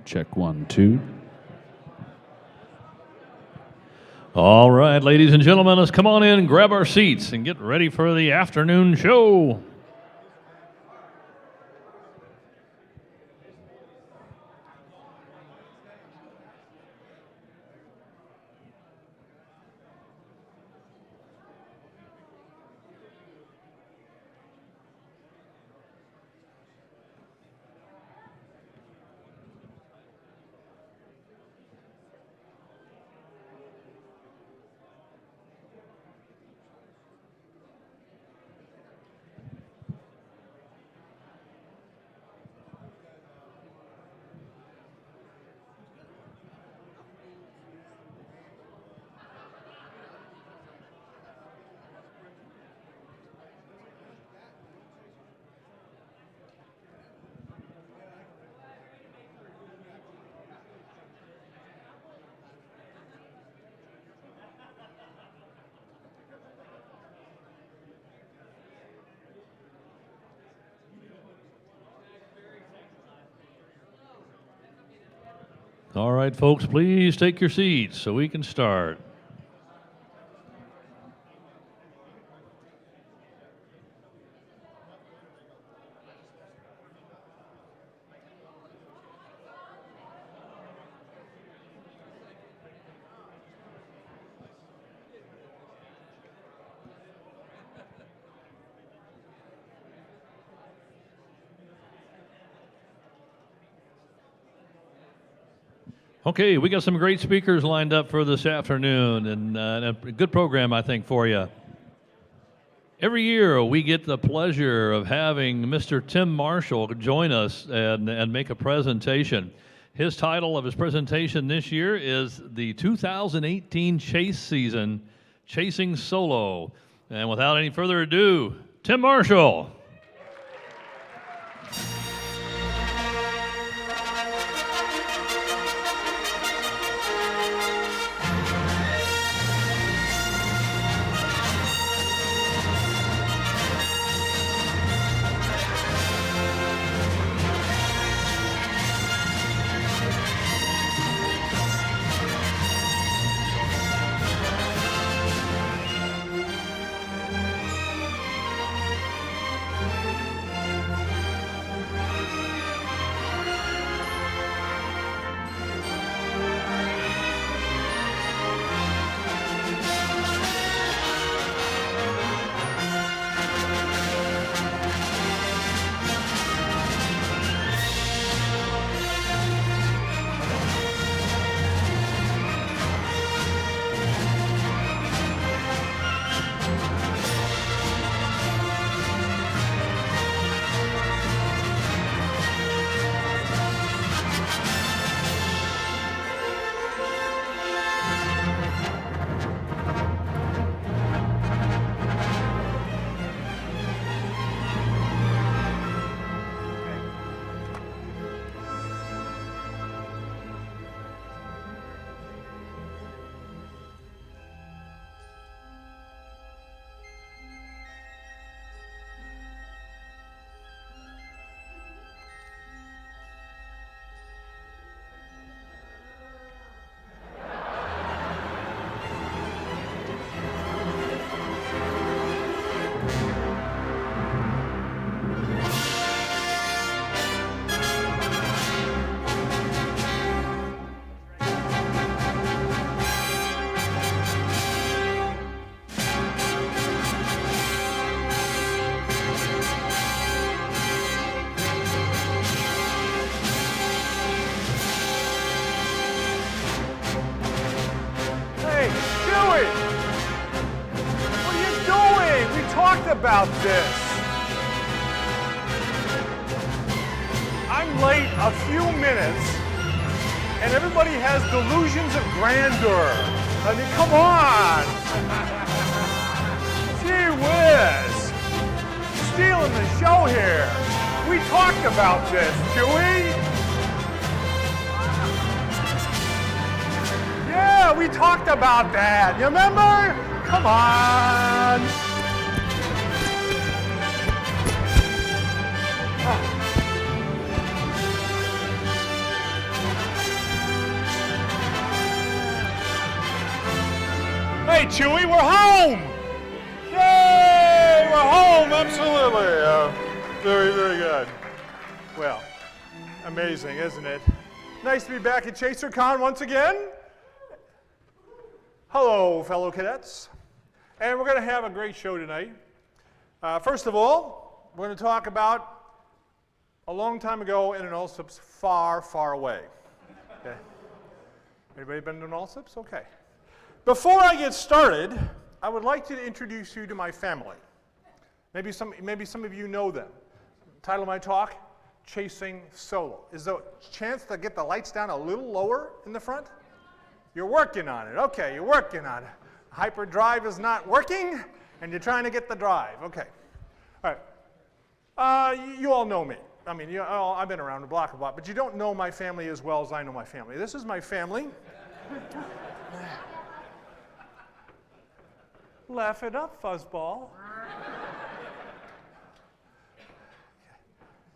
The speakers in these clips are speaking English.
Check 1, 2. All right, ladies and gentlemen, let's come on in, grab our seats, and get ready for the afternoon show. All right, folks, please take your seats so we can start. Okay, we got some great speakers lined up for this afternoon, and a good program, I think, for you. Every year, we get the pleasure of having Mr. Tim Marshall join us and make a presentation. His title of his presentation this year is the 2018 Chase Season, Chasing Solo. And without any further ado, Tim Marshall. About this. I'm late a few minutes, and everybody has delusions of grandeur. I mean, come on! Gee whiz! Stealing the show here. We talked about this, Chewie. Yeah, we talked about that. You remember? Come on! right, Chewy, we're home! Yay! We're home, absolutely. Very, very good. Well, amazing, isn't it? Nice to be back at Chasercon once again. Hello, fellow cadets. And we're going to have a great show tonight. First of all, we're going to talk about a long time ago in an Allsup's far, far away. Okay. Anybody been to an Allsup's? Okay. Before I get started, I would like to introduce you to my family. Maybe some of you know them. Title of my talk, Chasing Solo. Is there a chance to get the lights down a little lower in the front? You're working on it. Okay, you're working on it. Hyperdrive is not working, and you're trying to get the drive. Okay. All right. You all know me. I mean, I've been around the block a lot, but you don't know my family as well as I know my family. This is my family. Laugh it up, fuzzball.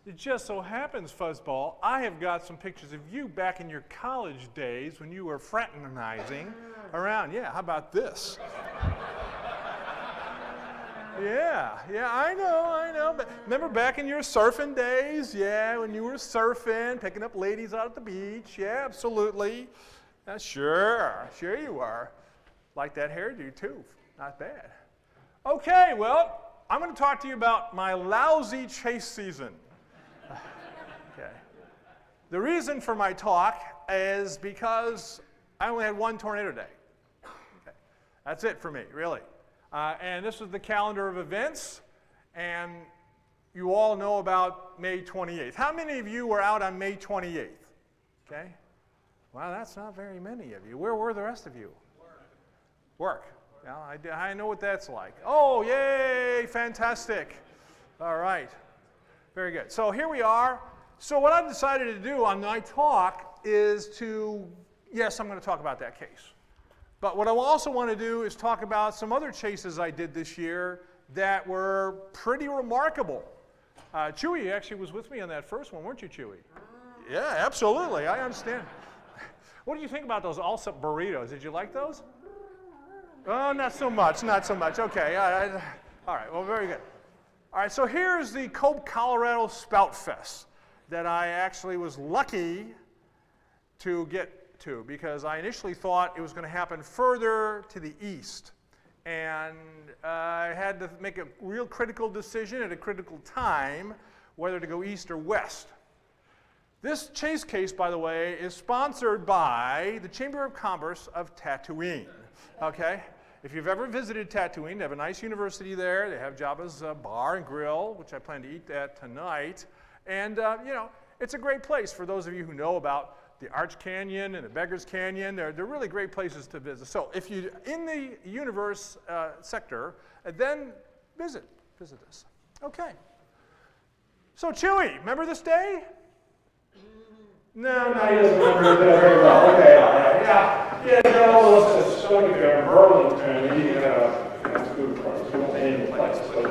It just so happens, fuzzball, I have got some pictures of you back in your college days when you were fraternizing around. Yeah, how about this? Yeah, I know. But remember back in your surfing days? Yeah, when you were surfing, picking up ladies out at the beach. Yeah, absolutely. Sure you were. Like that hairdo, too. Not bad. Okay, well, I'm going to talk to you about my lousy chase season. Okay. The reason for my talk is because I only had one tornado day. Okay. That's it for me, really. And this is the calendar of events, and you all know about May 28th. How many of you were out on May 28th? Okay. Well, that's not very many of you. Where were the rest of you? Work. Well, I know what that's like. Oh, yay, fantastic. All right. Very good. So here we are. So what I've decided to do on my talk is yes, I'm going to talk about that case. But what I also want to do is talk about some other chases I did this year that were pretty remarkable. Chewy actually was with me on that first one, weren't you, Chewy? Yeah, absolutely. I understand. What do you think about those Allsup burritos? Did you like those? Oh, not so much. Okay. All right. Well, very good. All right. So here's the Cope, Colorado Spout Fest that I actually was lucky to get to because I initially thought it was going to happen further to the east. And I had to make a real critical decision at a critical time whether to go east or west. This chase case, by the way, is sponsored by the Chamber of Commerce of Tatooine. Okay? If you've ever visited Tatooine, they have a nice university there. They have Jabba's bar and grill, which I plan to eat at tonight. And, it's a great place for those of you who know about the Arch Canyon and the Beggar's Canyon. They're really great places to visit. So if you're in the universe sector, then visit this. Okay. So Chewy, remember this day? No, he doesn't remember that very well. Okay, all right. Let's show you there in Burlington, and you can food price. We won't name the place, but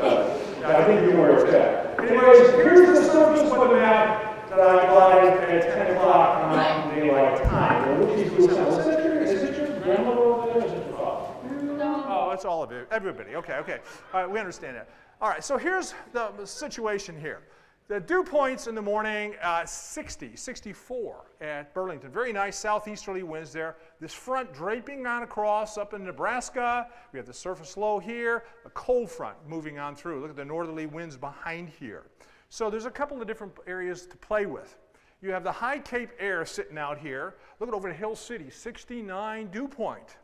I think you know where it's at. Anyways, here's the surface of the map that I applied at 10 o'clock on daylight time. Is it your grandmother over there? Is it your father? No. Oh, it's all of it. Everybody. Okay. All right, we understand that. All right, so here's the situation here. The dew points in the morning, 64 at Burlington. Very nice southeasterly winds there. This front draping on across up in Nebraska. We have the surface low here, a cold front moving on through. Look at the northerly winds behind here. So there's a couple of different areas to play with. You have the high Cape air sitting out here. Look at over at Hill City, 69 dew point.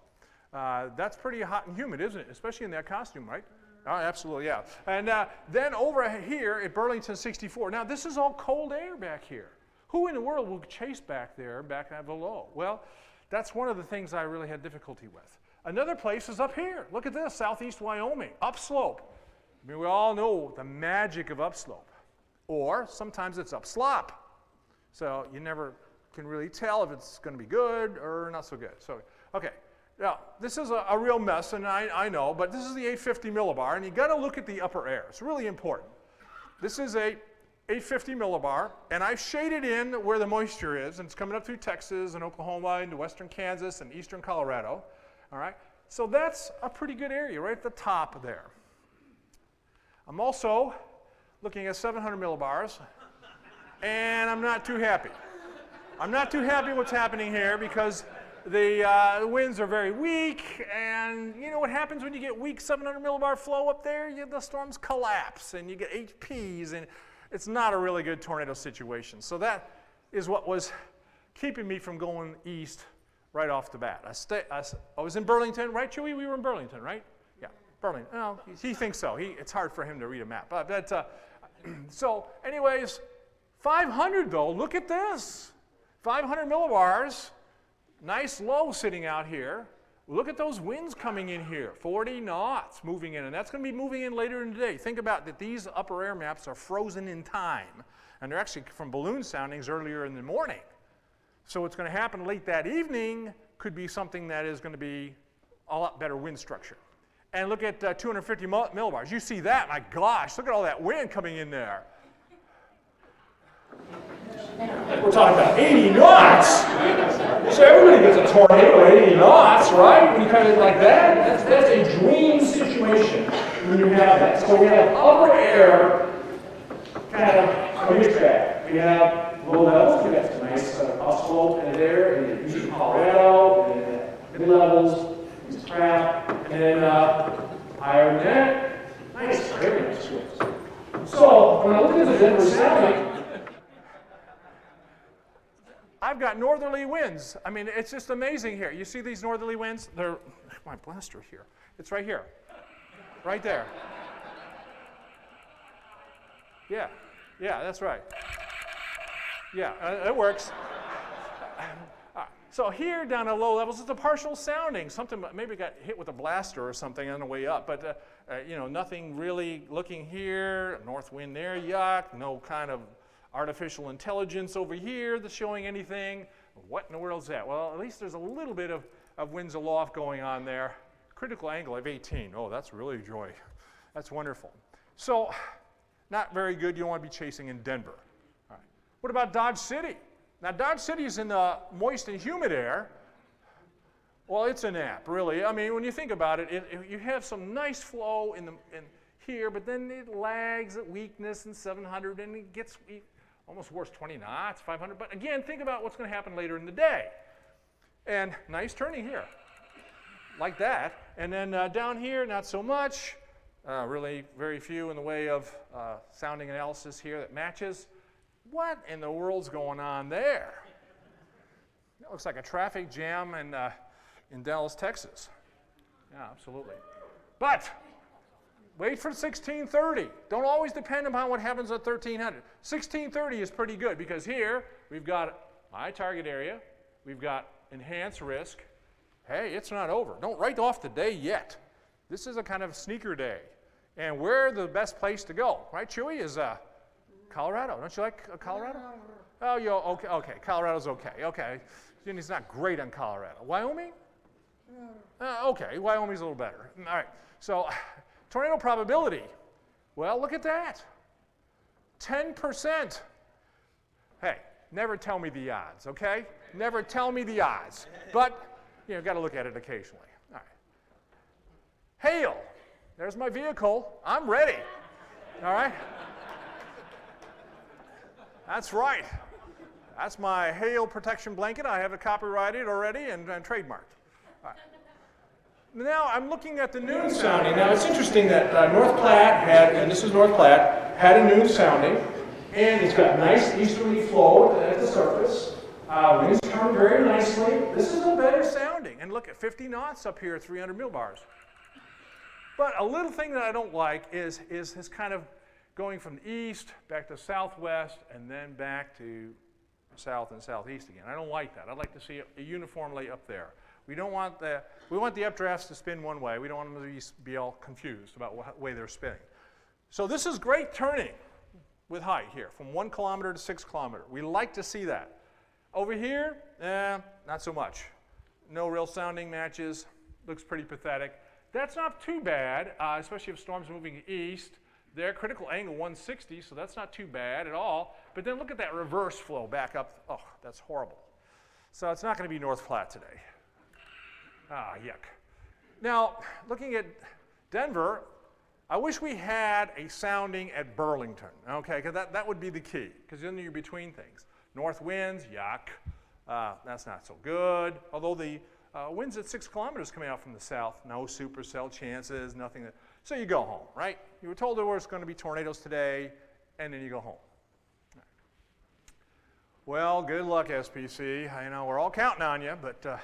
That's pretty hot and humid, isn't it? Especially in that costume, right? Oh, absolutely, yeah. And then over here at Burlington, 64. Now, this is all cold air back here. Who in the world will chase back there, back below? Well, that's one of the things I really had difficulty with. Another place is up here. Look at this, southeast Wyoming, upslope. I mean, we all know the magic of upslope. Or sometimes it's upslop. So you never can really tell if it's going to be good or not so good. So, okay. Now, this is a real mess, and I know, but this is the 850 millibar, and you got to look at the upper air. It's really important. This is a 850 millibar, and I've shaded in where the moisture is, and it's coming up through Texas and Oklahoma into western Kansas and eastern Colorado. All right. So that's a pretty good area right at the top there. I'm also looking at 700 millibars, and I'm not too happy. I'm not too happy what's happening here because the winds are very weak, and you know what happens when you get weak 700 millibar flow up there? The storms collapse, and you get HPs, and it's not a really good tornado situation. So that is what was keeping me from going east right off the bat. I was in Burlington, right, Chewy? We were in Burlington, right? Yeah, Burlington. No, he thinks so. It's hard for him to read a map. So anyways, 500 though, look at this. 500 millibars, nice low sitting out here. Look at those winds coming in here, 40 knots moving in, and that's going to be moving in later in the day. Think about that these upper air maps are frozen in time, and they're actually from balloon soundings earlier in the morning. So what's going to happen late that evening could be something that is going to be a lot better wind structure. And look at 250 millibars. You see that? My gosh, look at all that wind coming in there. We're talking about 80 knots. So everybody gets a tornado at 80 knots, right? When you kind of like that, that's a dream situation when you have that. So we have upper air, kind of a mixed bag. We have low levels. We have some nice upslope in there in eastern Colorado, and mid levels, these crap, and then higher than that, nice, very nice winds. So when I look at the Denver Sounding, I've got northerly winds. I mean, it's just amazing here. You see these northerly winds? They're, my blaster here. It's right here. Right there. Yeah, that's right. Yeah, it works. So here down at low levels, it's a partial sounding. Something maybe got hit with a blaster or something on the way up, but nothing really looking here. North wind there, yuck. No kind of artificial intelligence over here that's showing anything. What in the world is that? Well, at least there's a little bit of winds aloft going on there. Critical angle of 18. Oh, that's really joy. That's wonderful. So, not very good. You don't want to be chasing in Denver. All right. What about Dodge City? Now, Dodge City is in the moist and humid air. Well, it's a nap, really. I mean, when you think about it, you have some nice flow in here, but then it lags at weakness in 700, and it gets almost worse, 20 knots, 500. But again, think about what's going to happen later in the day. And nice turning here, like that. And then down here, not so much. Really very few in the way of sounding analysis here that matches. What in the world's going on there? That looks like a traffic jam in Dallas, Texas. Yeah, absolutely. But wait for 1630. Don't always depend upon what happens at 1300. 1630 is pretty good because here we've got my target area, we've got enhanced risk. Hey, it's not over. Don't write off the day yet. This is a kind of sneaker day. And where the best place to go, right, Chewy, is Colorado. Don't you like Colorado? Oh, okay. Colorado's okay. Okay. He's not great on Colorado. Wyoming? Okay, Wyoming's a little better. All right. So, tornado probability. Well, look at that. 10%. Hey, never tell me the odds, okay? Never tell me the odds. But, got to look at it occasionally. All right. Hail. There's my vehicle. I'm ready. All right? That's right. That's my hail protection blanket. I have it copyrighted already and trademarked. All right. Now I'm looking at the noon sounding. Now it's interesting that North Platte and this is North Platte, had a noon sounding, and it's got nice easterly flow at the surface. Winds turn very nicely. This is a better sounding. And look at 50 knots up here, 300 millibars. But a little thing that I don't like is this kind of going from the east back to southwest and then back to south and southeast again. I don't like that. I'd like to see it uniformly up there. We want the updrafts to spin one way. We don't want them to be all confused about what way they're spinning. So this is great turning with height here, from 1 kilometer to 6 kilometers. We like to see that. Over here, not so much. No real sounding matches. Looks pretty pathetic. That's not too bad, especially if storms moving east. Their critical angle 160, so that's not too bad at all. But then look at that reverse flow back up. Oh, that's horrible. So it's not going to be North Platte today. Ah, yuck. Now, looking at Denver, I wish we had a sounding at Burlington, okay, because that would be the key, because then you're between things. North winds, yuck, that's not so good, although the winds at 6 kilometers coming out from the south, no supercell chances, nothing. So you go home, right? You were told there was going to be tornadoes today, and then you go home. Right. Well, good luck, SPC. I know we're all counting on you, but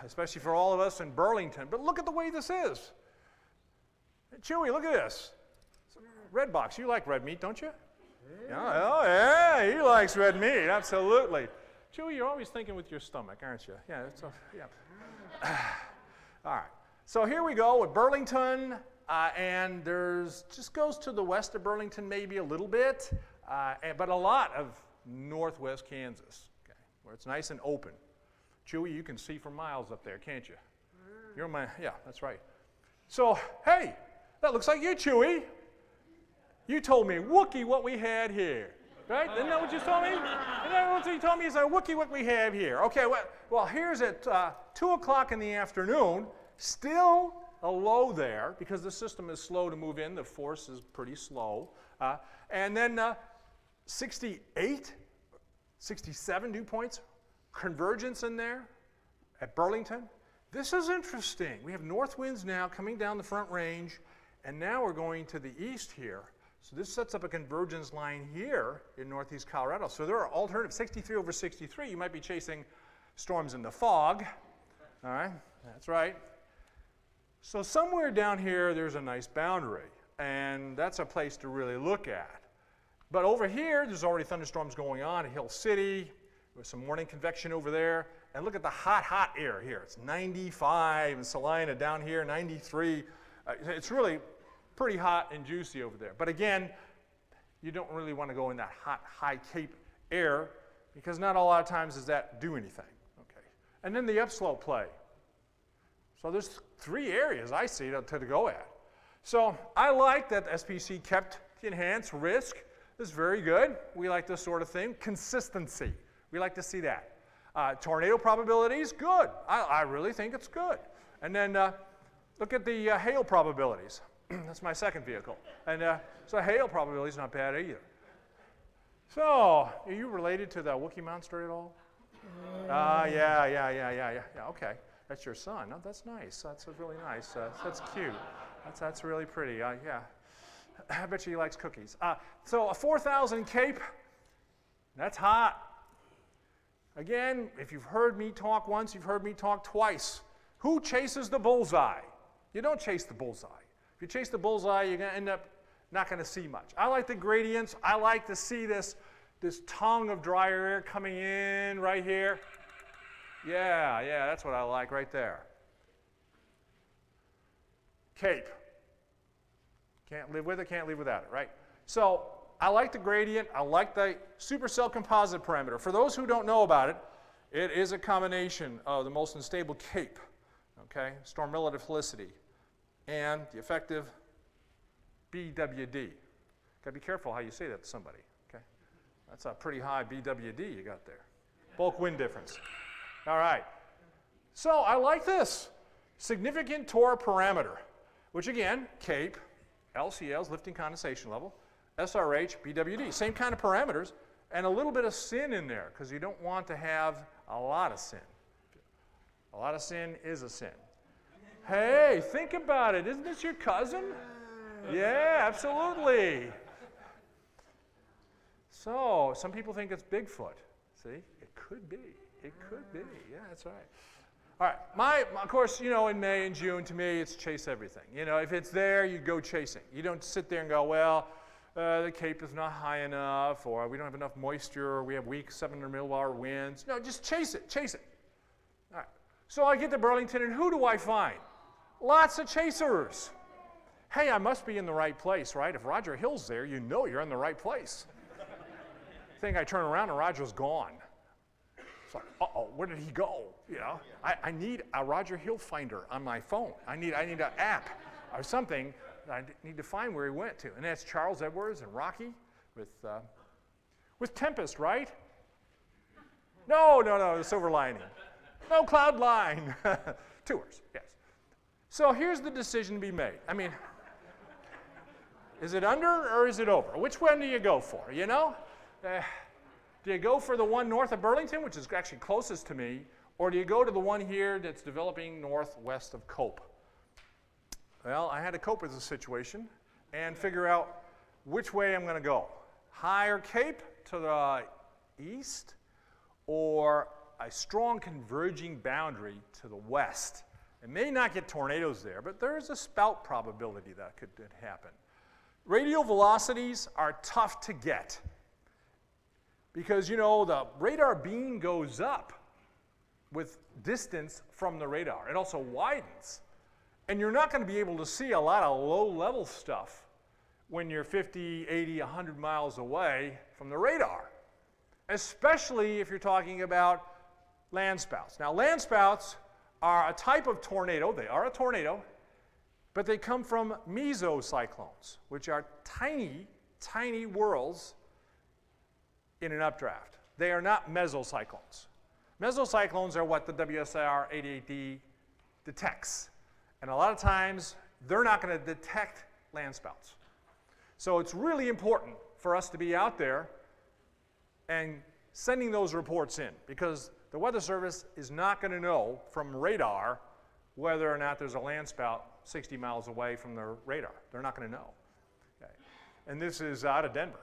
especially for all of us in Burlington. But look at the way this is. Chewy, look at this. Red box, you like red meat, don't you? Yeah. Oh, yeah, he likes red meat, absolutely. Chewy, you're always thinking with your stomach, aren't you? Yeah, yeah. All right, so here we go with Burlington, and there's, just goes to the west of Burlington maybe a little bit, but a lot of northwest Kansas, okay, where it's nice and open. Chewy, you can see for miles up there, can't you? You're my, yeah, that's right. So, hey, that looks like you, Chewy. You told me, Wookie, what we had here. Right? Isn't that what you told me? Isn't that what you told me? Is a Wookie, what we have here. Okay, well here's at 2 o'clock in the afternoon, still a low there, because the system is slow to move in. The force is pretty slow. And then 68, 67 dew points, convergence in there at Burlington. This is interesting. We have north winds now coming down the Front Range, and now we're going to the east here. So this sets up a convergence line here in northeast Colorado. So there are alternatives. 63 over 63, you might be chasing storms in the fog. All right, that's right. So somewhere down here, there's a nice boundary, and that's a place to really look at. But over here, there's already thunderstorms going on at Hill City. There's some morning convection over there. And look at the hot, hot air here. It's 95 in Salina, down here, 93. It's really pretty hot and juicy over there. But again, you don't really want to go in that hot, high Cape air, because not a lot of times does that do anything. Okay. And then the upslope play. So there's 3 areas I see to go at. So I like that SPC kept the enhanced risk. This is very good. We like this sort of thing. Consistency. We like to see that. Tornado probabilities, good. I really think it's good. And then look at the hail probabilities. That's my second vehicle. And so hail probability is not bad either. So, are you related to the Wookiee monster at all? Yeah. Okay, that's your son. Oh, that's nice. That's really nice. That's cute. That's really pretty. Yeah. I bet you he likes cookies. So a 4,000 Cape, that's hot. Again, if you've heard me talk once, you've heard me talk twice. Who chases the bullseye? You don't chase the bullseye. If you chase the bullseye, you're going to end up not going to see much. I like the gradients. I like to see this tongue of drier air coming in right here. Yeah, that's what I like right there. Cape. Can't live with it, can't live without it, right? So I like the gradient. I like the supercell composite parameter. For those who don't know about it, it is a combination of the most unstable Cape, okay, storm relative helicity, and the effective BWD. Got to be careful how you say that to somebody, okay? That's a pretty high BWD you got there. Bulk wind difference. All right. So I like this. Significant torr parameter, which again, Cape, LCL's lifting condensation level, SRH, BWD, same kind of parameters, and a little bit of sin in there, because you don't want to have a lot of sin. A lot of sin is a sin. Hey, think about it. Isn't this your cousin? Yeah, absolutely. So, some people think it's Bigfoot. See? It could be. It could be. Yeah, that's right. All right. Of course, you know, in May and June, to me, it's chase everything. You know, if it's there, you go chasing. You don't sit there and go, well, the Cape is not high enough, or we don't have enough moisture, or we have weak 700 mile-per-hour winds. No, just chase it. Chase it. All right. So I get to Burlington, and who do I find? Lots of chasers. Hey, I must be in the right place, right? If Roger Hill's there, you know you're in the right place. I think I turn around and Roger's gone. It's like, uh-oh, where did he go? You know, I need a Roger Hill finder on my phone. I need an app or something. I need to find where he went to. And that's Charles Edwards and Rocky with Tempest, right? No, the Silver Lining. No, Cloud Line. Tours, yes. So here's the decision to be made. I mean, is it under or is it over? Which one do you go for, you know? Do you go for the one north of Burlington, which is actually closest to me, or do you go to the one here that's developing northwest of Cope? Well, I had to cope with the situation and figure out which way I'm going to go. Higher Cape to the east, or a strong converging boundary to the west. It may not get tornadoes there, but there is a spout probability that could happen. Radial velocities are tough to get because, you know, the radar beam goes up with distance from the radar. It also widens. And you're not going to be able to see a lot of low-level stuff when you're 50, 80, 100 miles away from the radar, especially if you're talking about landspouts. Now, landspouts are a type of tornado. They are a tornado, but they come from mesocyclones, which are tiny, tiny whirls in an updraft. They are not mesocyclones. Mesocyclones are what the WSIR 88D detects. And a lot of times, they're not going to detect landspouts. So it's really important for us to be out there and sending those reports in, because the Weather Service is not going to know from radar whether or not there's a landspout 60 miles away from the radar. They're not going to know. Okay. And this is out of Denver.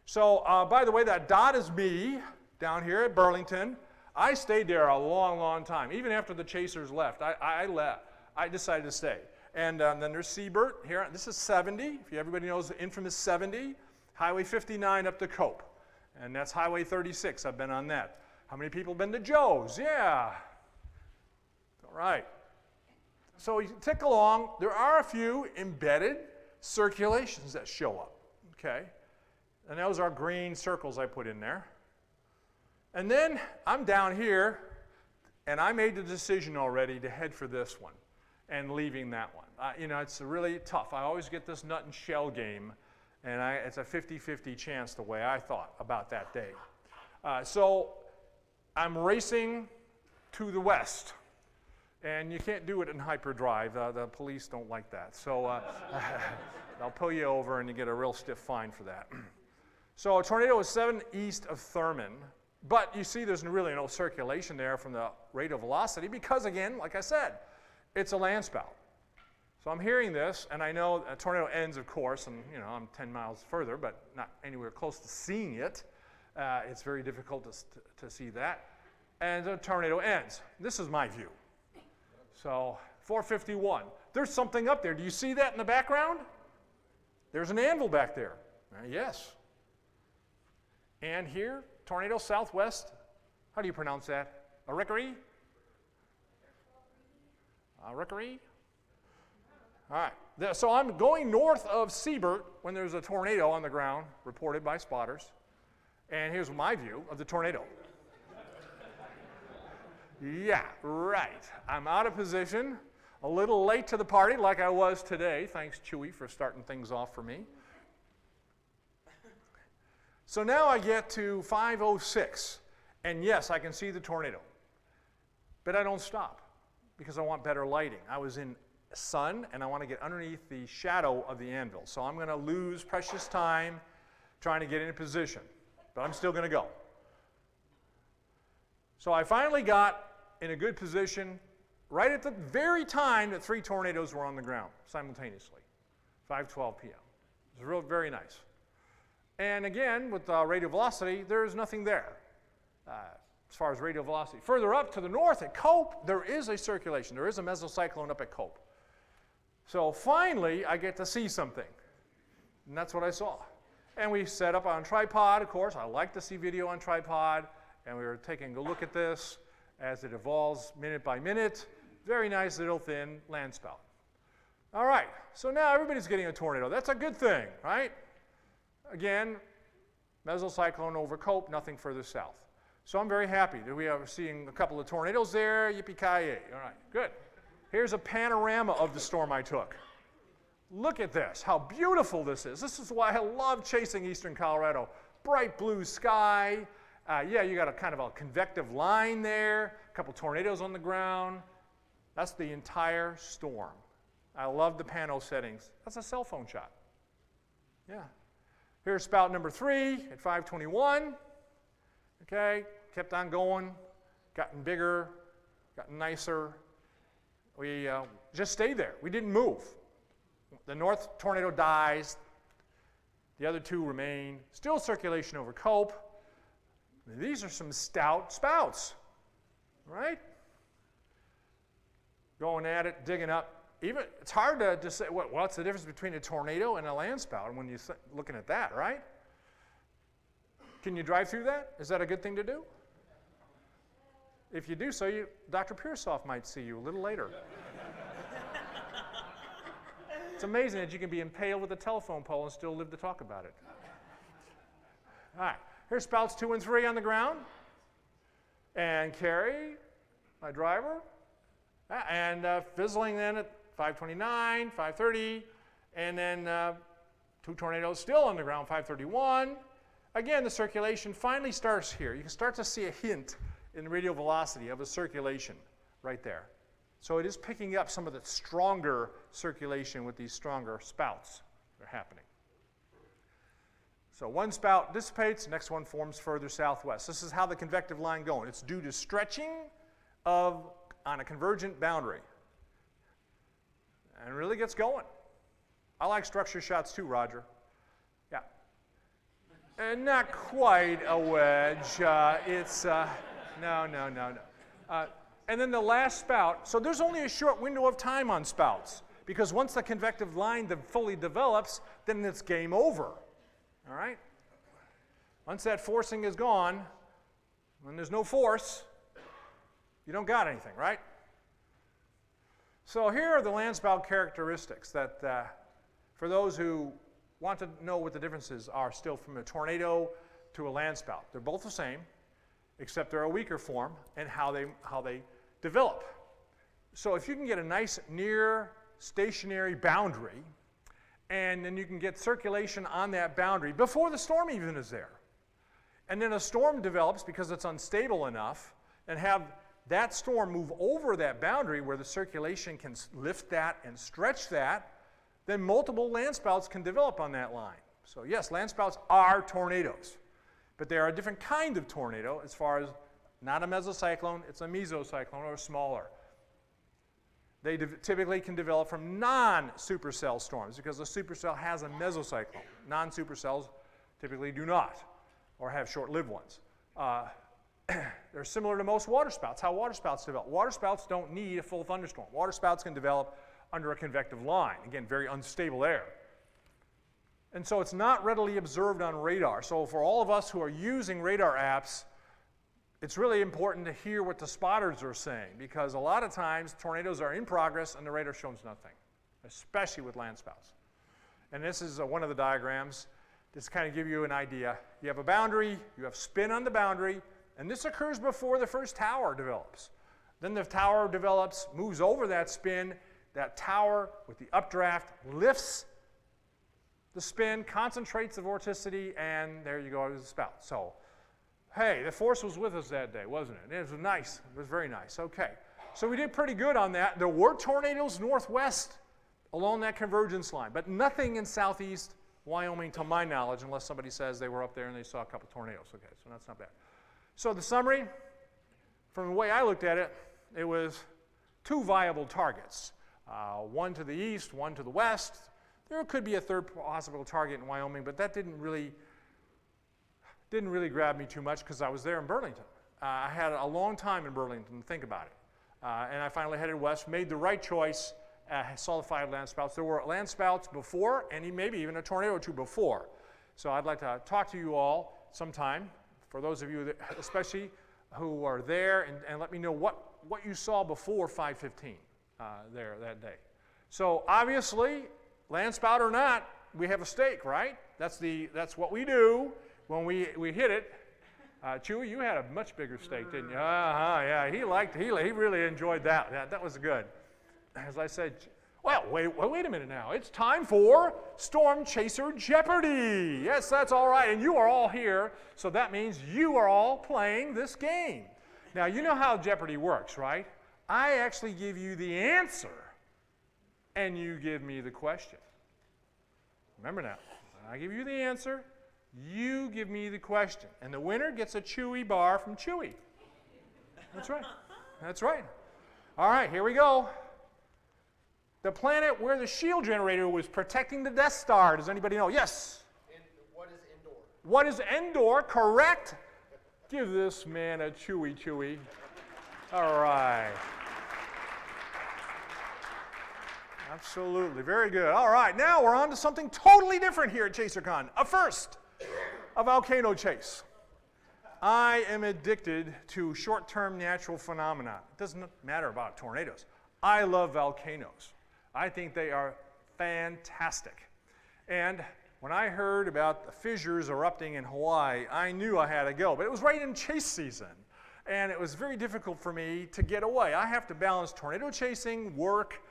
So, by the way, that dot is me down here at Burlington. I stayed there a long, long time. Even after the chasers left, I left. I decided to stay. And then there's Siebert here. This is 70. If everybody knows the infamous 70, Highway 59 up to Cope. And that's Highway 36. I've been on that. How many people have been to Joe's? Yeah. All right. So you tick along. There are a few embedded circulations that show up. Okay. And those are green circles I put in there. And then I'm down here, and I made the decision already to head for this one and leaving that one. You know, it's really tough. I always get this nut and shell game, and it's a 50-50 chance the way I thought about that day. So I'm racing to the west, and you can't do it in hyperdrive. The police don't like that. So they'll pull you over, and you get a real stiff fine for that. So a tornado is 7 east of Thurman. But you see there's really no circulation there from the radial velocity because, again, like I said, it's a landspout. So I'm hearing this, and I know a tornado ends, of course, and you know I'm 10 miles further, but not anywhere close to seeing it. It's very difficult to see that. And the tornado ends. This is my view. So 451. There's something up there. Do you see that in the background? There's an anvil back there. Yes. And here, tornado southwest. How do you pronounce that? A rickery? A rickery? All right. So I'm going north of Siebert when there's a tornado on the ground reported by spotters. And here's my view of the tornado. Yeah, right. I'm out of position. A little late to the party like I was today. Thanks, Chewy, for starting things off for me. So now I get to 506, and yes, I can see the tornado. But I don't stop because I want better lighting. I was in sun, and I want to get underneath the shadow of the anvil. So I'm going to lose precious time trying to get in position, but I'm still going to go. So I finally got in a good position right at the very time that 3 tornadoes were on the ground simultaneously, 5:12 p.m. It was very nice. And again, with radial velocity, there's nothing there as far as radial velocity. Further up to the north at Cope, there is a circulation. There is a mesocyclone up at Cope. So finally, I get to see something. And that's what I saw. And we set up on tripod, of course. I like to see video on tripod. And we were taking a look at this as it evolves minute by minute. Very nice little thin landspout. All right, so now everybody's getting a tornado. That's a good thing, right? Again, mesocyclone over Cope, nothing further south. So I'm very happy that we are seeing a couple of tornadoes there. Yippee-ki-yay. All right, good. Here's a panorama of the storm I took. Look at this, how beautiful this is. This is why I love chasing eastern Colorado. Bright blue sky. Yeah, you got a kind of a convective line there, a couple tornadoes on the ground. That's the entire storm. I love the pano settings. That's a cell phone shot. Yeah. Here's spout number 3 at 521. Okay, kept on going, gotten bigger, gotten nicer. We just stayed there. We didn't move. The north tornado dies. The other 2 remain. Still circulation over Cope. These are some stout spouts, right? Going at it, digging up. Even it's hard to say what's the difference between a tornado and a land spout when you're looking at that, right? Can you drive through that? Is that a good thing to do? If you do so, Dr. Pearsoff might see you a little later. It's amazing that you can be impaled with a telephone pole and still live to talk about it. All right, here's spouts 2 and 3 on the ground. And Carrie, my driver, and fizzling then at 529, 530, and then 2 tornadoes still on the ground, 531. Again, the circulation finally starts here. You can start to see a hint in the radial velocity of a circulation right there. So it is picking up some of the stronger circulation with these stronger spouts that are happening. So one spout dissipates, next one forms further southwest. This is how the convective line going. It's due to stretching on a convergent boundary. And it really gets going. I like structure shots too, Roger. Yeah. And not quite a wedge. No. And then the last spout. So there's only a short window of time on spouts, because once the convective line fully develops, then it's game over. All right? Once that forcing is gone, when there's no force, you don't got anything, right? So here are the land spout characteristics that, for those who want to know what the differences are still from a tornado to a land spout. They're both the same, except they're a weaker form and how they develop. So if you can get a nice near stationary boundary, and then you can get circulation on that boundary before the storm even is there, and then a storm develops because it's unstable enough, and have that storm move over that boundary where the circulation can lift that and stretch that, then multiple land spouts can develop on that line. So yes, land spouts are tornadoes, but they are a different kind of tornado as far as not a mesocyclone, it's a mesocyclone or smaller. They typically can develop from non-supercell storms because the supercell has a mesocyclone. Non-supercells typically do not, or have short-lived ones. They're similar to most waterspouts, how waterspouts develop. Waterspouts don't need a full thunderstorm. Waterspouts can develop under a convective line. Again, very unstable air. And so it's not readily observed on radar. So for all of us who are using radar apps, it's really important to hear what the spotters are saying, because a lot of times tornadoes are in progress and the radar shows nothing, especially with land spouts. And this is one of the diagrams just to kind of give you an idea. You have a boundary, you have spin on the boundary, and this occurs before the first tower develops. Then the tower develops, moves over that spin. That tower with the updraft lifts the spin, concentrates the vorticity, and there you go, there's the spout. So, hey, the force was with us that day, wasn't it? It was nice. It was very nice. Okay. So we did pretty good on that. There were tornadoes northwest along that convergence line, but nothing in southeast Wyoming to my knowledge, unless somebody says they were up there and they saw a couple tornadoes. Okay, so that's not bad. So the summary, from the way I looked at it, it was 2 viable targets. One to the east, one to the west. There could be a third possible target in Wyoming, but that didn't really grab me too much because I was there in Burlington. I had a long time in Burlington to think about it. And I finally headed west, made the right choice, saw the 5 land spouts. There were land spouts before, and maybe even a tornado or 2 before. So I'd like to talk to you all sometime, for those of you that, especially who are there, and let me know what you saw before 5:15 there that day. So obviously, land spout or not, we have a stake, right? That's what we do when we hit it. Chewy, you had a much bigger stake, didn't you? Yeah, he really enjoyed that. That was good. As I said, well, wait a minute now. It's time for Storm Chaser Jeopardy. Yes, that's all right. And you are all here, so that means you are all playing this game. Now, you know how Jeopardy works, right? I actually give you the answer, and you give me the question. Remember now, I give you the answer, you give me the question. And the winner gets a Chewy bar from Chewy. That's right. That's right. All right, here we go. The planet where the shield generator was protecting the Death Star. Does anybody know? Yes. And what is Endor? What is Endor? Correct. Give this man a Chewy. All right. Absolutely. Very good. All right. Now we're on to something totally different here at Chasercon. A first, a volcano chase. I am addicted to short-term natural phenomena. It doesn't matter about tornadoes. I love volcanoes. I think they are fantastic. And when I heard about the fissures erupting in Hawaii, I knew I had to go. But it was right in chase season. And it was very difficult for me to get away. I have to balance tornado chasing, work,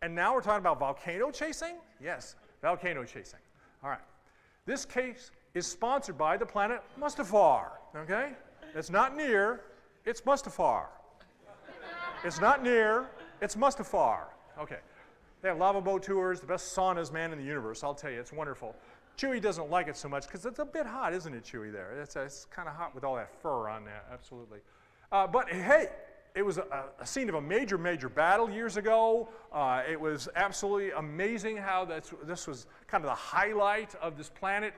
and now we're talking about volcano chasing? Yes, volcano chasing. All right. This case is sponsored by the planet Mustafar, okay? It's not near, it's Mustafar. It's not near, it's Mustafar. Okay. They have lava boat tours, the best saunas, man, in the universe. I'll tell you, it's wonderful. Chewy doesn't like it so much because it's a bit hot, isn't it, Chewy, there? It's kind of hot with all that fur on there, absolutely. But hey, it was a scene of a major battle years ago. It was absolutely amazing how this was kind of the highlight of this planet.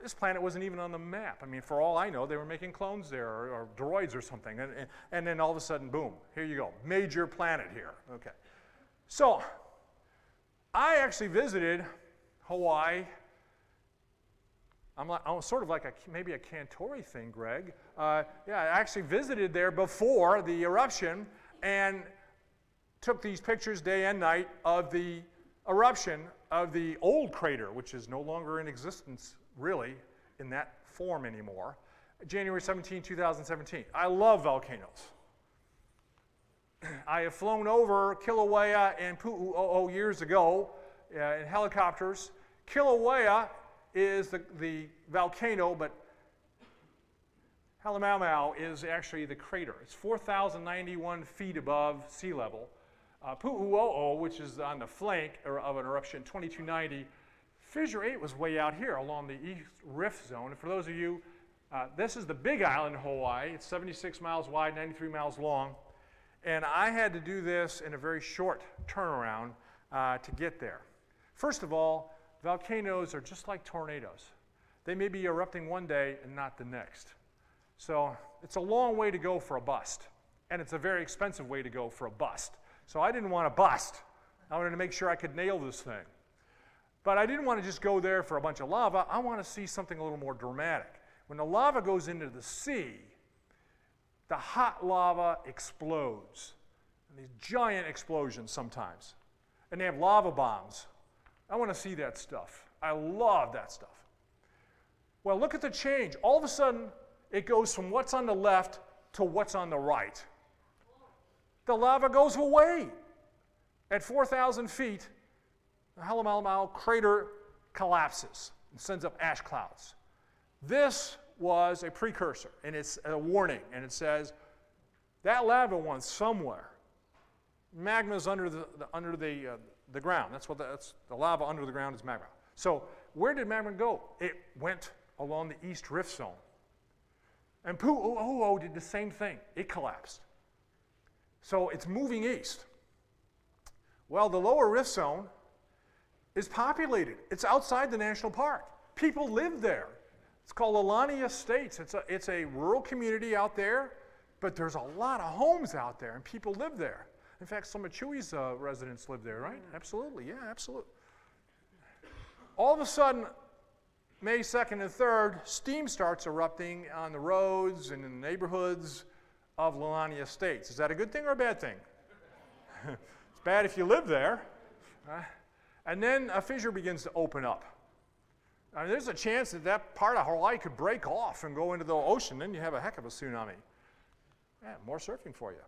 This planet wasn't even on the map. I mean, for all I know, they were making clones there or droids or something. And then all of a sudden, boom, here you go. Major planet here. Okay. So I actually visited Hawaii. I'm sort of like maybe a Cantori thing, Greg. Yeah, I actually visited there before the eruption and took these pictures day and night of the eruption of the old crater, which is no longer in existence, really, in that form anymore. January 17, 2017. I love volcanoes. I have flown over Kilauea and Pu'u'o'o years ago in helicopters. Kilauea is the volcano, but Halemaumau is actually the crater. It's 4,091 feet above sea level. Pu'u'o'o, which is on the flank of an eruption, 2290. Fissure 8 was way out here along the East Rift Zone. And for those of you, this is the big island in Hawaii. It's 76 miles wide, 93 miles long. And I had to do this in a very short turnaround to get there. First of all, volcanoes are just like tornadoes. They may be erupting one day and not the next. So it's a long way to go for a bust. And it's a very expensive way to go for a bust. So I didn't want to bust. I wanted to make sure I could nail this thing. But I didn't want to just go there for a bunch of lava. I want to see something a little more dramatic. When the lava goes into the sea, the hot lava explodes. And these giant explosions sometimes. And they have lava bombs. I want to see that stuff. I love that stuff. Well, look at the change. All of a sudden, it goes from what's on the left to what's on the right. The lava goes away. At 4,000 feet, the Halemaumau crater collapses and sends up ash clouds. This was a precursor, and it's a warning, and it says that lava went somewhere. Magma's under the ground. That's the lava under the ground is magma. So where did magma go? It went along the East Rift Zone. And Pu'u'o'o did the same thing. It collapsed. So it's moving east. Well, the lower Rift Zone is populated. It's outside the national park. People live there. It's called Alani Estates. It's a rural community out there, but there's a lot of homes out there, and people live there. In fact, some of Chewy's residents live there, right? Absolutely, yeah, absolutely. All of a sudden, May 2nd and 3rd, steam starts erupting on the roads and in the neighborhoods of Alani Estates. Is that a good thing or a bad thing? It's bad if you live there. And then a fissure begins to open up. I mean, there's a chance that that part of Hawaii could break off and go into the ocean. Then you have a heck of a tsunami. Yeah, more surfing for you.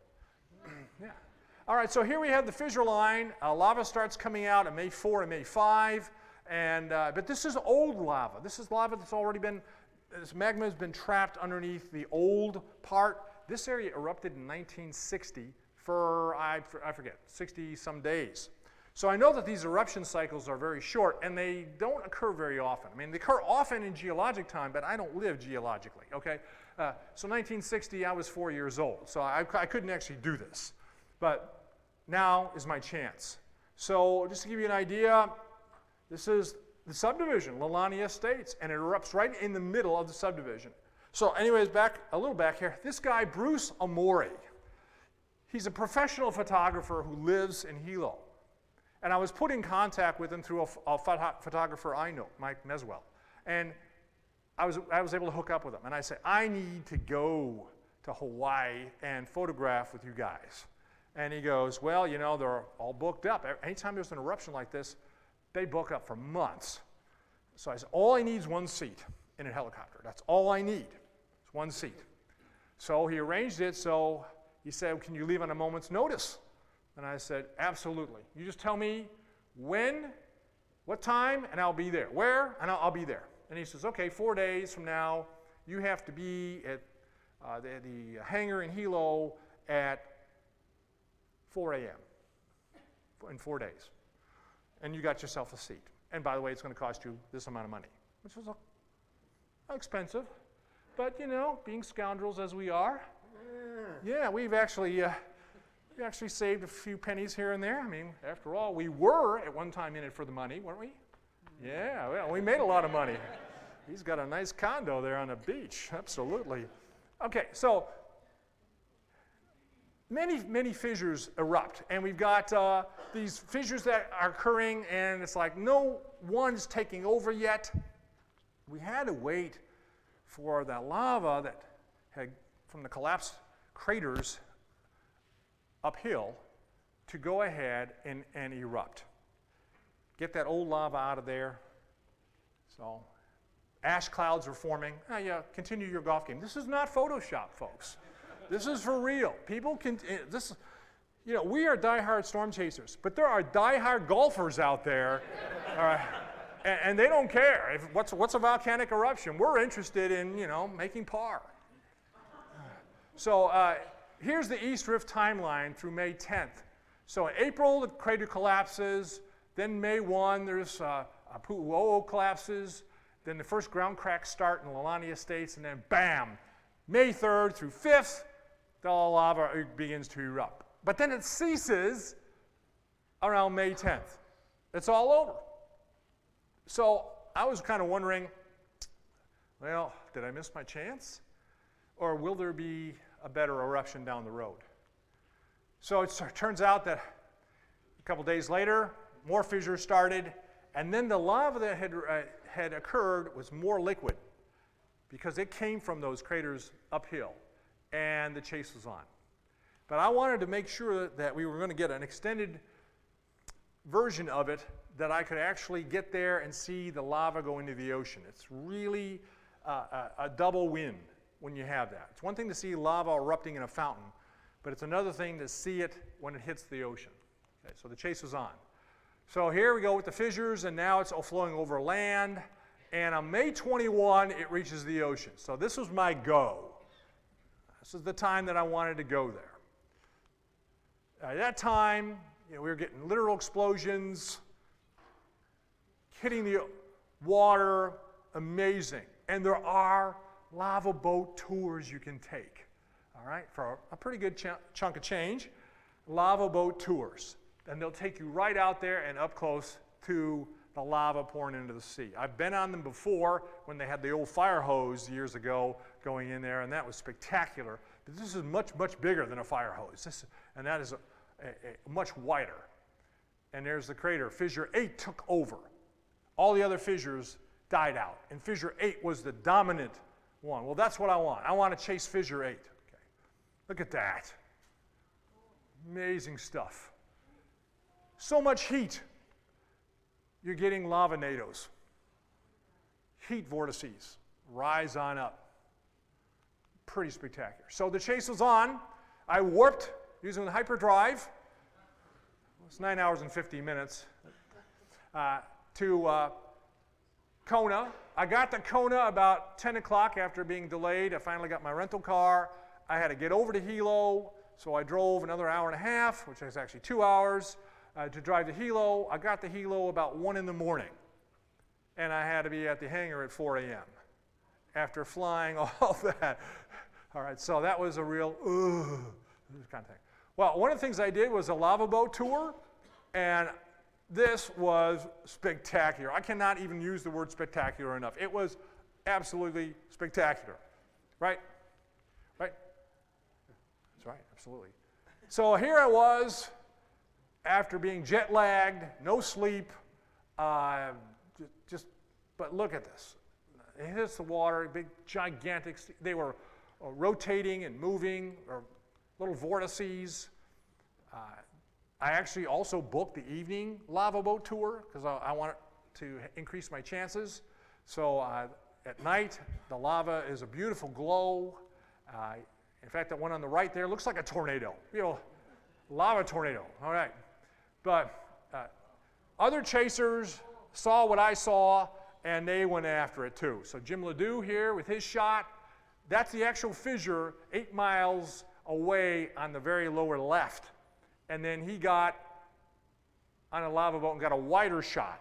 Yeah. All right, so here we have the fissure line. Lava starts coming out on May 4 and May 5. But this is old lava. This is lava that's already been, this magma has been trapped underneath the old part. This area erupted in 1960 for, I forget, 60 some days. So I know that these eruption cycles are very short, and they don't occur very often. I mean, they occur often in geologic time, but I don't live geologically, okay? So 1960, I was 4 years old, so I couldn't actually do this. But now is my chance. So just to give you an idea, this is the subdivision, Leilani Estates, and it erupts right in the middle of the subdivision. So anyways, a little back here, this guy, Bruce Amori, he's a professional photographer who lives in Hilo. And I was put in contact with him through a photographer I know, Mike Meswell. And I was able to hook up with him. And I said, I need to go to Hawaii and photograph with you guys. And he goes, well, you know, they're all booked up. Anytime there's an eruption like this, they book up for months. So I said, all I need is one seat in a helicopter. That's all I need, is one seat. So he arranged it, so he said, can you leave on a moment's notice? And I said, absolutely. You just tell me when, what time, and I'll be there. Where, and I'll be there. And he says, okay, 4 days from now, you have to be at the hangar in Hilo at 4 a.m. in 4 days. And you got yourself a seat. And by the way, it's going to cost you this amount of money, which was expensive. But, you know, being scoundrels as we are, yeah, we've actually saved a few pennies here and there. I mean, after all, we were at one time in it for the money, weren't we? Yeah, well, we made a lot of money. He's got a nice condo there on the beach, absolutely. Okay, so many fissures erupt, and we've got these fissures that are occurring, and it's like no one's taking over yet. We had to wait for the lava that had, from the collapsed craters uphill, to go ahead and erupt. Get that old lava out of there. So ash clouds are forming. Oh, yeah, continue your golf game. This is not Photoshop, folks. This is for real. People can, this, you know, we are diehard storm chasers, but there are diehard golfers out there, and they don't care. What's a volcanic eruption? We're interested in, you know, making par. So here's the East Rift timeline through May 10th. So in April, the crater collapses. Then May 1, there's Pu'uo'o collapses. Then the first ground cracks start in Leilani Estates, and then bam, May 3rd through 5th, the lava begins to erupt. But then it ceases around May 10th. It's all over. So I was kind of wondering, well, did I miss my chance? Or will there be a better eruption down the road? So it turns out that a couple days later, more fissures started, and then the lava that had occurred was more liquid because it came from those craters uphill, and the chase was on. But I wanted to make sure that we were going to get an extended version of it that I could actually get there and see the lava go into the ocean. It's really a double win when you have that. It's one thing to see lava erupting in a fountain, but it's another thing to see it when it hits the ocean. Okay, so the chase is on. So here we go with the fissures, and now it's flowing over land. And on May 21, it reaches the ocean. So this was my go. This is the time that I wanted to go there. At that time, you know, we were getting literal explosions, hitting the water, amazing. And there are lava boat tours you can take, all right, for a pretty good chunk of change. Lava boat tours. And they'll take you right out there and up close to the lava pouring into the sea. I've been on them before when they had the old fire hose years ago going in there, and that was spectacular. But this is much, much bigger than a fire hose. And that is a much wider. And there's the crater. Fissure 8 took over. All the other fissures died out, and Fissure 8 was the dominant one. Well, that's what I want. I want to chase Fissure 8. Okay. Look at that. Amazing stuff. So much heat, you're getting lava-nados. Heat vortices rise on up. Pretty spectacular. So the chase was on. I warped using the hyperdrive. It's 9 hours and 50 minutes to Kona. I got to Kona about 10 o'clock after being delayed. I finally got my rental car. I had to get over to Hilo, So I drove another hour and a half, which is actually 2 hours, to drive to Hilo. I got to Hilo about 1 in the morning, and I had to be at the hangar at 4 a.m. after flying all that. All right, so that was a real kind of thing. Well, one of the things I did was a lava boat tour, and this was spectacular. I cannot even use the word spectacular enough. It was absolutely spectacular, right? Right? That's right, absolutely. So here I was, after being jet lagged, no sleep, but look at this. It hits the water, big, gigantic, they were rotating and moving, or little vortices. I actually also booked the evening lava boat tour because I wanted to increase my chances. So at night, the lava is a beautiful glow. In fact, that one on the right there looks like a tornado, lava tornado, all right. But other chasers saw what I saw, and they went after it too. So Jim Ledoux here with his shot, that's the actual fissure 8 miles away on the very lower left. And then he got on a lava boat and got a wider shot.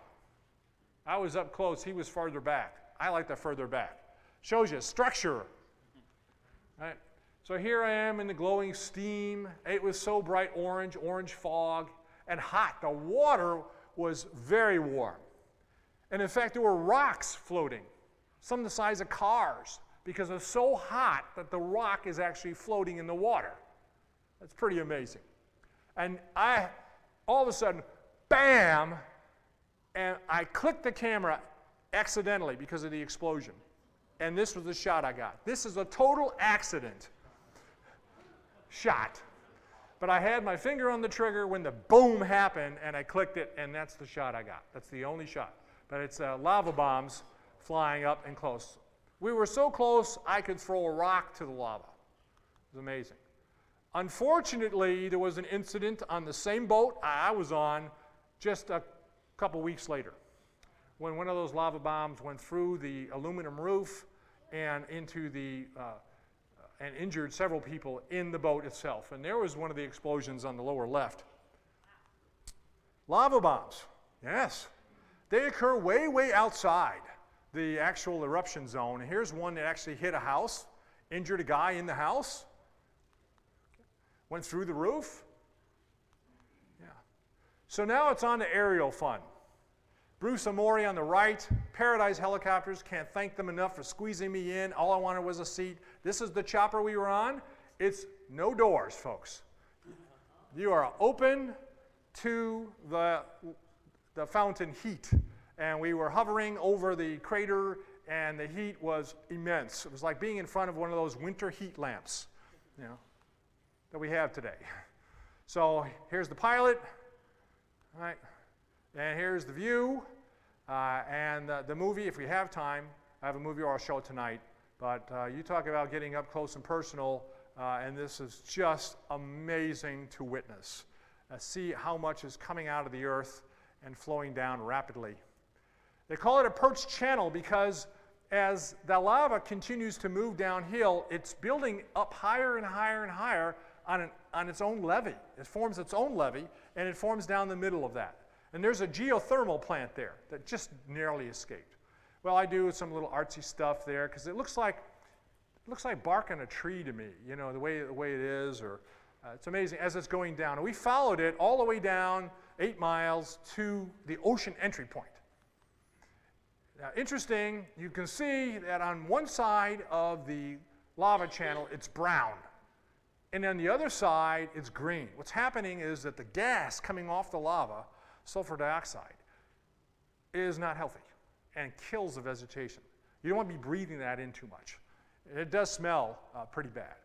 I was up close, he was farther back. I like the further back. Shows you structure. Right? So here I am in the glowing steam. It was so bright orange fog, and hot. The water was very warm. And in fact, there were rocks floating, some the size of cars, because it's so hot that the rock is actually floating in the water. That's pretty amazing. And all of a sudden, bam, and I clicked the camera accidentally because of the explosion. And this was the shot I got. This is a total accident shot. But I had my finger on the trigger when the boom happened, and I clicked it, and that's the shot I got. That's the only shot. But it's lava bombs flying up and close. We were so close, I could throw a rock to the lava. It was amazing. Unfortunately, there was an incident on the same boat I was on just a couple weeks later, when one of those lava bombs went through the aluminum roof and into and injured several people in the boat itself. And there was one of the explosions on the lower left. Lava bombs, yes. They occur way, way outside the actual eruption zone. Here's one that actually hit a house, injured a guy in the house, went through the roof. Yeah. So now it's on to aerial fun. Bruce Amori on the right, Paradise Helicopters, can't thank them enough for squeezing me in. All I wanted was a seat. This is the chopper we were on. It's no doors, folks. You are open to the fountain heat. And we were hovering over the crater, and the heat was immense. It was like being in front of one of those winter heat lamps, that we have today. So here's the pilot, all right, and here's the view, and the movie, if we have time. I have a movie I'll show tonight, but you talk about getting up close and personal, and this is just amazing to witness. See how much is coming out of the earth and flowing down rapidly. They call it a perched channel because as the lava continues to move downhill, it's building up higher and higher and higher on its own levee. It forms its own levee, and it forms down the middle of that. And there's a geothermal plant there that just narrowly escaped. Well, I do some little artsy stuff there because it looks like bark on a tree to me, the way it is, or it's amazing as it's going down. And we followed it all the way down 8 miles to the ocean entry point. Now, interesting, you can see that on one side of the lava channel, it's brown. And on the other side, it's green. What's happening is that the gas coming off the lava, sulfur dioxide, is not healthy and kills the vegetation. You don't want to be breathing that in too much. It does smell pretty bad.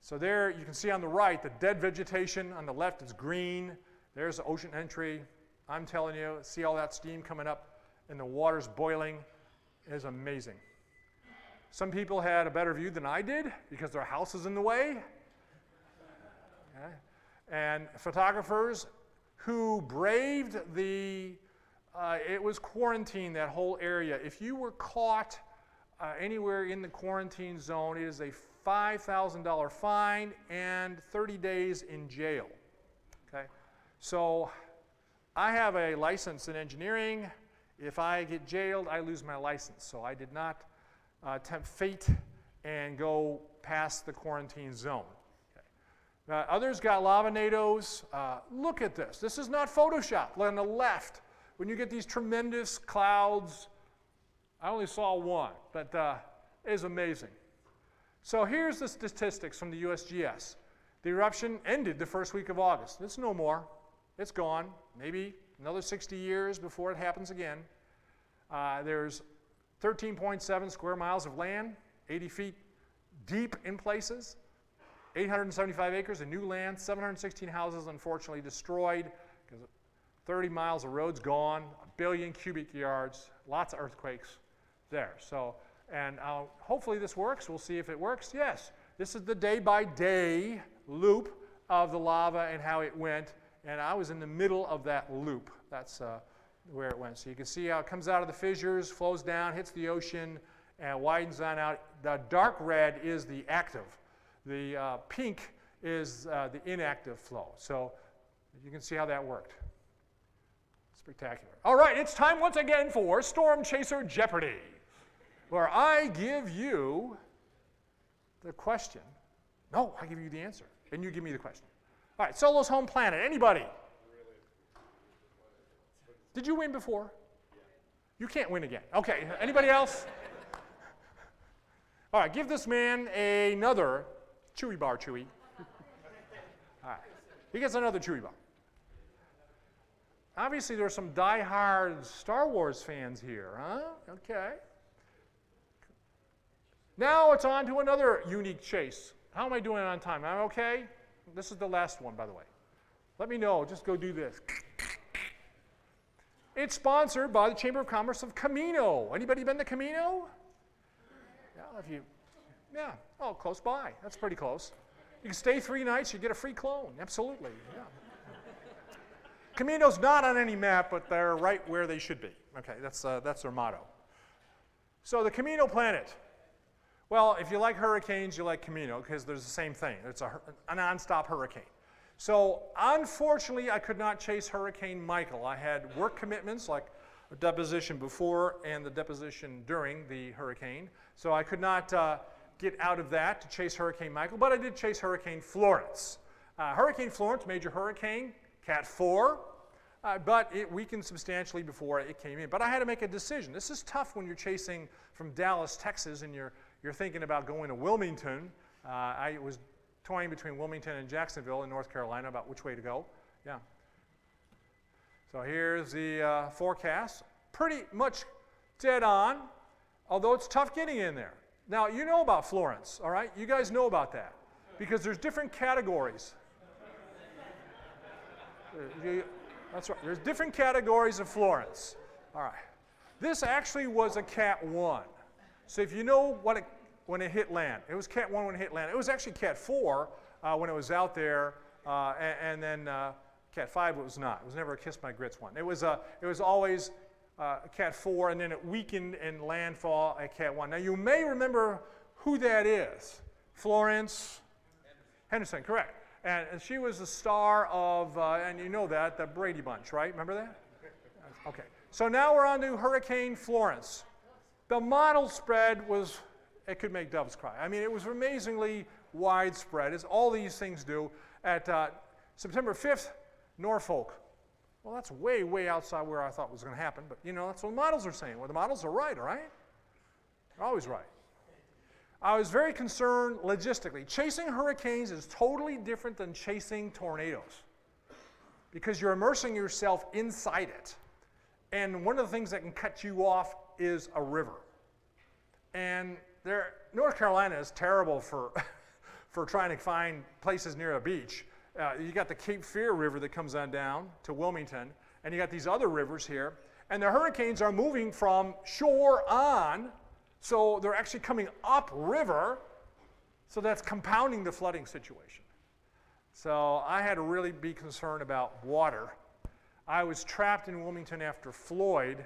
So there, you can see on the right, the dead vegetation. On the left, it's green. There's the ocean entry. I'm telling you, see all that steam coming up and the water's boiling. It is amazing. Some people had a better view than I did because their house is in the way. Okay. And photographers who braved it was quarantined, that whole area. If you were caught anywhere in the quarantine zone, it is a $5,000 fine and 30 days in jail. Okay? So I have a license in engineering. If I get jailed, I lose my license. So I did not tempt fate and go past the quarantine zone. Okay. Others got lava-nados. Look at this. This is not Photoshop. On the left, when you get these tremendous clouds, I only saw one, but it is amazing. So here's the statistics from the USGS. The eruption ended the first week of August. It's no more. It's gone. Maybe another 60 years before it happens again. There's 13.7 square miles of land, 80 feet deep in places, 875 acres of new land, 716 houses unfortunately destroyed because 30 miles of roads gone, 1 billion cubic yards, lots of earthquakes there. So, and hopefully this works. We'll see if it works. Yes, this is the day-by-day loop of the lava and how it went, and I was in the middle of that loop. That's where it went. So you can see how it comes out of the fissures, flows down, hits the ocean, and widens on out. The dark red is the active. The pink is the inactive flow. So you can see how that worked. Spectacular. All right, it's time once again for Storm Chaser Jeopardy, where I give you the question. No, I give you the answer, and you give me the question. All right, Solo's home planet. Anybody? Did you win before? You can't win again. Okay, anybody else? All right, give this man another Chewy bar, Chewy. All right, he gets another Chewy bar. Obviously, there are some die-hard Star Wars fans here, huh? Okay. Now it's on to another unique chase. How am I doing on time? Am I okay? This is the last one, by the way. Let me know. Just go do this. It's sponsored by the Chamber of Commerce of Camino. Anybody been to Camino? Yeah, oh, close by. That's pretty close. You can stay 3 nights, you get a free clone. Absolutely, yeah. Camino's not on any map, but they're right where they should be. Okay, that's their motto. So the Camino planet. Well, if you like hurricanes, you like Camino, because there's the same thing. It's a non-stop hurricane. So unfortunately, I could not chase Hurricane Michael. I had work commitments, like a deposition before and the deposition during the hurricane. So I could not get out of that to chase Hurricane Michael, but I did chase Hurricane Florence. Hurricane Florence, major hurricane, Cat 4, but it weakened substantially before it came in. But I had to make a decision. This is tough when you're chasing from Dallas, Texas, and you're thinking about going to Wilmington. I was toying between Wilmington and Jacksonville in North Carolina about which way to go. Yeah. So here's the forecast. Pretty much dead on, although it's tough getting in there. Now, you know about Florence, all right? You guys know about that because there's different categories. That's right. There's different categories of Florence. All right. This actually was a Cat 1. So if you know when it hit land, it was Cat 1 when it hit land. It was actually Cat 4 when it was out there, and then Cat 5 it was not. It was never a Kiss My Grits one. It was always Cat 4, and then it weakened in landfall at Cat 1. Now you may remember who that is. Florence Henderson, correct. And she was the star of, and you know that, the Brady Bunch, right? Remember that? Okay. So now we're on to Hurricane Florence. The model spread was, it could make doves cry. I mean, it was amazingly widespread, as all these things do. At September 5th, Norfolk. Well, that's way, way outside where I thought was going to happen, but you know, that's what the models are saying. Well, the models are right, all right? They're always right. I was very concerned logistically. Chasing hurricanes is totally different than chasing tornadoes because you're immersing yourself inside it. And one of the things that can cut you off is a river. And North Carolina is terrible for, for trying to find places near a beach. You got the Cape Fear River that comes on down to Wilmington, and you got these other rivers here. And the hurricanes are moving from shore on, so they're actually coming upriver, so that's compounding the flooding situation. So I had to really be concerned about water. I was trapped in Wilmington after Floyd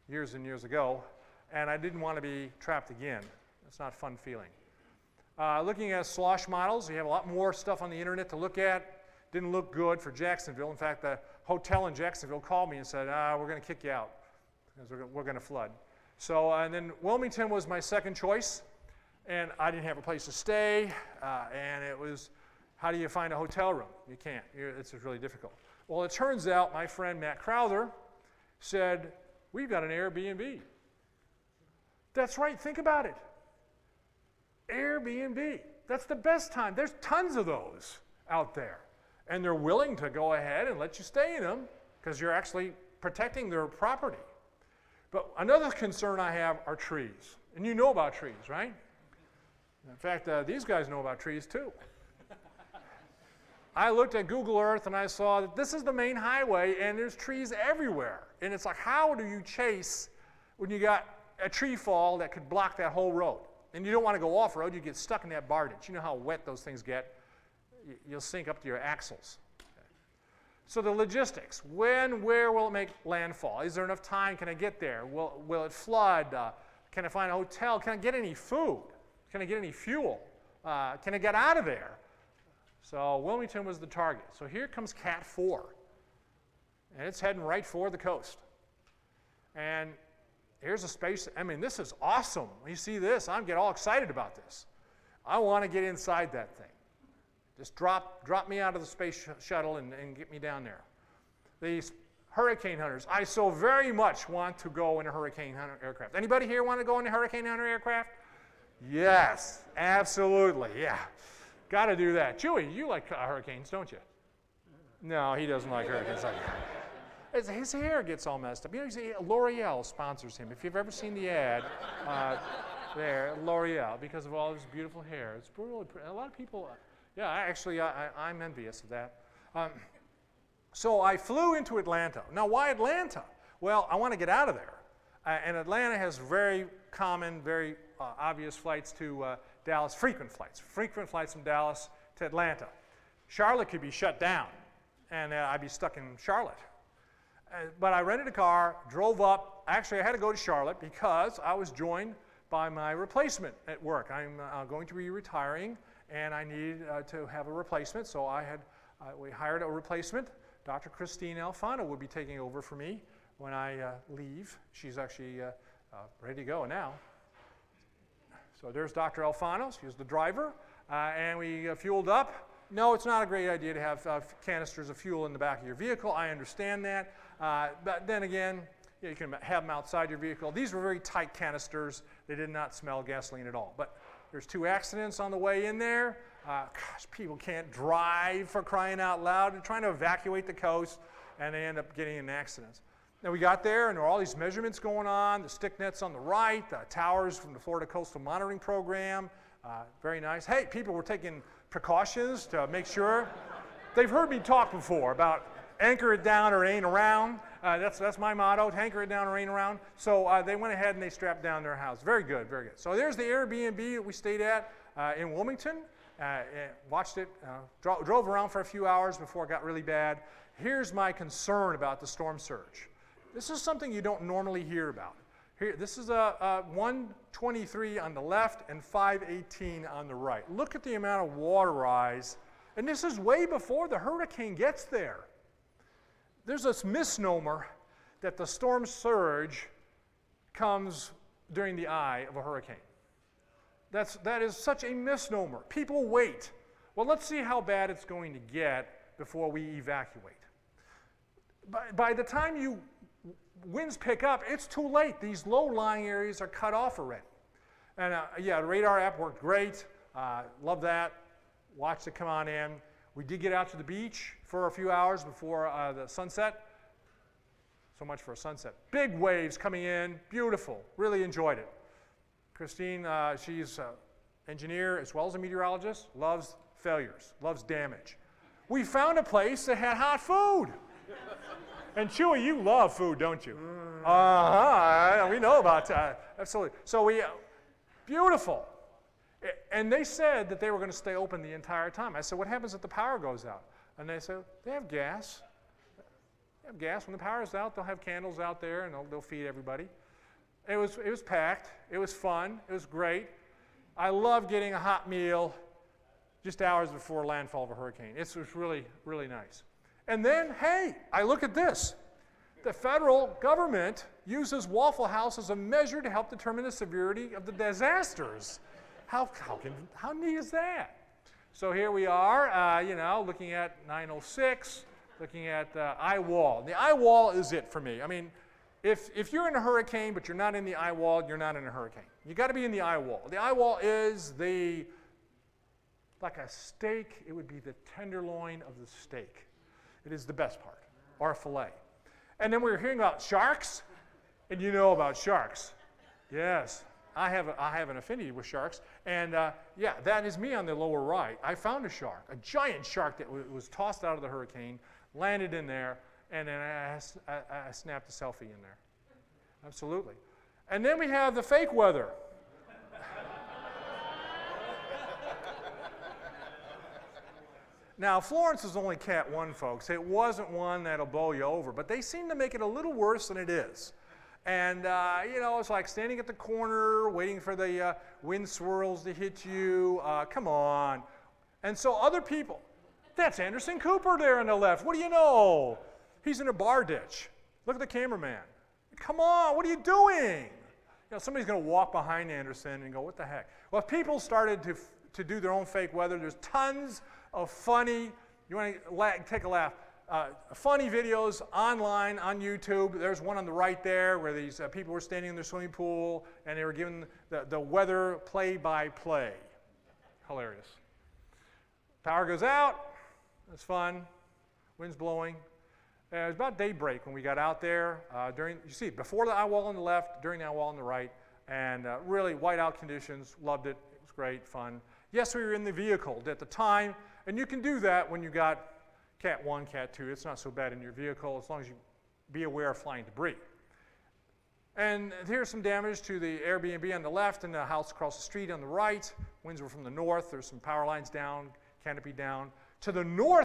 years and years ago, and I didn't want to be trapped again. It's not a fun feeling. Looking at slosh models, you have a lot more stuff on the internet to look at. Didn't look good for Jacksonville. In fact, the hotel in Jacksonville called me and said, we're going to kick you out because we're going to flood. So, and then Wilmington was my second choice, and I didn't have a place to stay, and it was, how do you find a hotel room? You can't. It's really difficult. Well, it turns out my friend Matt Crowther said, we've got an Airbnb. That's right, think about it. Airbnb. That's the best time. There's tons of those out there. And they're willing to go ahead and let you stay in them because you're actually protecting their property. But another concern I have are trees. And you know about trees, right? In fact, these guys know about trees too. I looked at Google Earth and I saw that this is the main highway and there's trees everywhere. And it's like, how do you chase when you got a tree fall that could block that whole road? And you don't want to go off-road, you get stuck in that bar ditch. You know how wet those things get. You'll sink up to your axles. Okay. So the logistics, when, where will it make landfall? Is there enough time? Can I get there? Will it flood? Can I find a hotel? Can I get any food? Can I get any fuel? Can I get out of there? So Wilmington was the target. So here comes Cat 4. And it's heading right for the coast. And here's a space, I mean, this is awesome. You see this, I get all excited about this. I want to get inside that thing. Just drop me out of the space shuttle and get me down there. These hurricane hunters, I so very much want to go in a hurricane hunter aircraft. Anybody here want to go in a hurricane hunter aircraft? Yes, absolutely, yeah. Got to do that. Chewy, you like hurricanes, don't you? No, he doesn't like hurricanes. His hair gets all messed up. You know, L'Oreal sponsors him. If you've ever seen the ad, there, L'Oreal, because of all his beautiful hair. It's really a lot of people. Yeah, I'm envious of that. So I flew into Atlanta. Now, why Atlanta? Well, I want to get out of there. And Atlanta has very common, very obvious flights to Dallas, frequent flights from Dallas to Atlanta. Charlotte could be shut down, and I'd be stuck in Charlotte. But I rented a car, drove up. Actually, I had to go to Charlotte because I was joined by my replacement at work. I'm going to be retiring, and I needed to have a replacement, so we hired a replacement. Dr. Christine Alfano will be taking over for me when I leave. She's actually ready to go now. So there's Dr. Alfano. She's the driver, and we fueled up. No, it's not a great idea to have canisters of fuel in the back of your vehicle. I understand that. But then again, you can have them outside your vehicle. These were very tight canisters. They did not smell gasoline at all. But there's 2 accidents on the way in there. Gosh, people can't drive for crying out loud. They're trying to evacuate the coast, and they end up getting in accidents. Now we got there, and there were all these measurements going on. The stick nets on the right, the towers from the Florida Coastal Monitoring Program. Very nice. Hey, people were taking precautions to make sure. They've heard me talk before about anchor it down or it ain't around. That's my motto, anchor it down or ain't around. So they went ahead and they strapped down their house. Very good, very good. So there's the Airbnb that we stayed at in Wilmington. Watched it, drove around for a few hours before it got really bad. Here's my concern about the storm surge. This is something you don't normally hear about. Here, this is a 123 on the left and 518 on the right. Look at the amount of water rise, and this is way before the hurricane gets there. There's this misnomer that the storm surge comes during the eye of a hurricane. That is such a misnomer. People wait. Well, let's see how bad it's going to get before we evacuate. By the time winds pick up, it's too late. These low-lying areas are cut off already. And yeah, the radar app worked great. Love that. Watched it come on in. We did get out to the beach for a few hours before the sunset. So much for a sunset. Big waves coming in, beautiful. Really enjoyed it. Christine, she's an engineer as well as a meteorologist, loves failures, loves damage. We found a place that had hot food. And Chewy, you love food, don't you? We know about that. Absolutely. So beautiful. And they said that they were going to stay open the entire time. I said, what happens if the power goes out? And they said, they have gas. They have gas. When the power's out, they'll have candles out there, and they'll feed everybody. It was packed. It was fun. It was great. I love getting a hot meal just hours before landfall of a hurricane. It was really, really nice. And then, hey, I look at this. The federal government uses Waffle House as a measure to help determine the severity of the disasters. How neat is that? So here we are, looking at 906, looking at eye wall. The eye wall is it for me. I mean, if you're in a hurricane but you're not in the eye wall, you're not in a hurricane. You got to be in the eye wall. The eye wall is like a steak. It would be the tenderloin of the steak. It is the best part, or a fillet. And then we were hearing about sharks, and you know about sharks. Yes, I have an affinity with sharks, and yeah, that is me on the lower right. I found a shark, a giant shark that was tossed out of the hurricane, landed in there, and then I snapped a selfie in there. Absolutely. And then we have the fake weather. Now, Florence is only Cat 1, folks. It wasn't one that'll blow you over, but they seem to make it a little worse than it is. And, it's like standing at the corner, waiting for the wind swirls to hit you. Come on. And so other people, that's Anderson Cooper there on the left. What do you know? He's in a bar ditch. Look at the cameraman. Come on, what are you doing? Somebody's going to walk behind Anderson and go, what the heck? Well, people started to do their own fake weather. There's tons of funny, you want to take a laugh, funny videos online on YouTube. There's one on the right there where these people were standing in their swimming pool and they were given the weather play-by-play. Hilarious. Power goes out. It's fun. Wind's blowing. It was about daybreak when we got out there. Before the eye wall on the left, during the eye wall on the right, and really whiteout conditions. Loved it. It was great, fun. Yes, we were in the vehicle at the time, and you can do that when you got Cat 1, Cat 2. It's not so bad in your vehicle as long as you be aware of flying debris. And here's some damage to the Airbnb on the left and the house across the street on the right. Winds were from the north. There's some power lines down, canopy down. To the north,